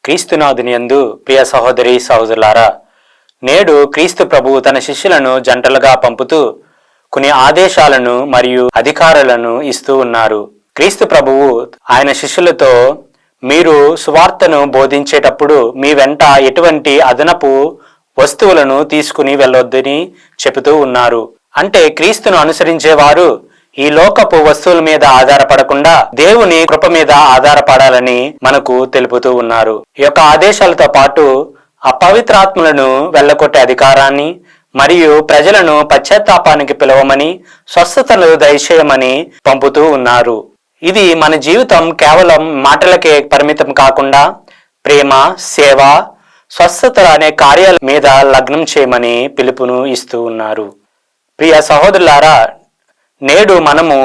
క్రీస్తునాథుని యందు ప్రియ సహోదరి సహోదరులారా, నేడు క్రీస్తు ప్రభువు తన శిష్యులను జంటలుగా పంపుతూ కొన్ని ఆదేశాలను మరియు అధికారాలను ఇస్తూ ఉన్నారు. క్రీస్తు ప్రభువు ఆయన శిష్యులతో, మీరు సువార్తను బోధించేటప్పుడు మీ వెంట ఎటువంటి అదనపు వస్తువులను తీసుకుని వెళ్ళొద్దని చెబుతూ ఉన్నారు. అంటే క్రీస్తును అనుసరించేవారు ఈ లోకపు వస్తువుల మీద ఆధారపడకుండా దేవుని కృప మీద ఆధారపడాలని మనకు తెలుపుతూ ఉన్నారు. ఈ యొక్క ఆదేశాలతో పాటు అపవిత్రాత్మలను వెళ్ళగొట్టే అధికారాన్ని మరియు ప్రజలను పశ్చాత్తాపానికి పిలవమని, స్వస్థతలు దయచేయమని పంపుతూ ఉన్నారు. ఇది మన జీవితం కేవలం మాటలకే పరిమితం కాకుండా ప్రేమ, సేవ, స్వస్థతలు అనే కార్యాల మీద లగ్నం చేయమని పిలుపును ఇస్తూ ఉన్నారు. ప్రియ సహోదరులారా, నేడు మనము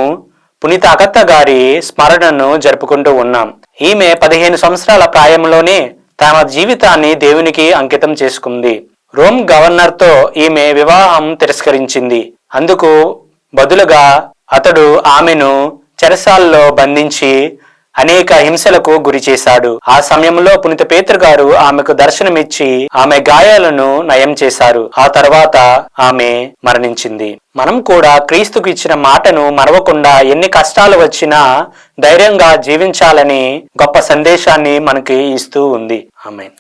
పునీత అగత్త గారి స్మరణను జరుపుకుంటూ ఉన్నాం. ఈమె 15 సంవత్సరాల ప్రాయంలోనే తన జీవితాన్ని దేవునికి అంకితం చేసుకుంది. రోమ్ గవర్నర్తో ఈమె వివాహం తిరస్కరించింది. అందుకు బదులుగా అతడు ఆమెను చెరసాల్లో బంధించి అనేక హింసలకు గురి చేశాడు. ఆ సమయంలో పునీత పేతురు గారు ఆమెకు దర్శనమిచ్చి ఆమె గాయాలను నయం చేశారు. ఆ తర్వాత ఆమె మరణించింది. మనం కూడా క్రీస్తుకు ఇచ్చిన మాటను మరవకుండా ఎన్ని కష్టాలు వచ్చినా ధైర్యంగా జీవించాలని గొప్ప సందేశాన్ని మనకి ఇస్తూ ఉంది. ఆమేన్.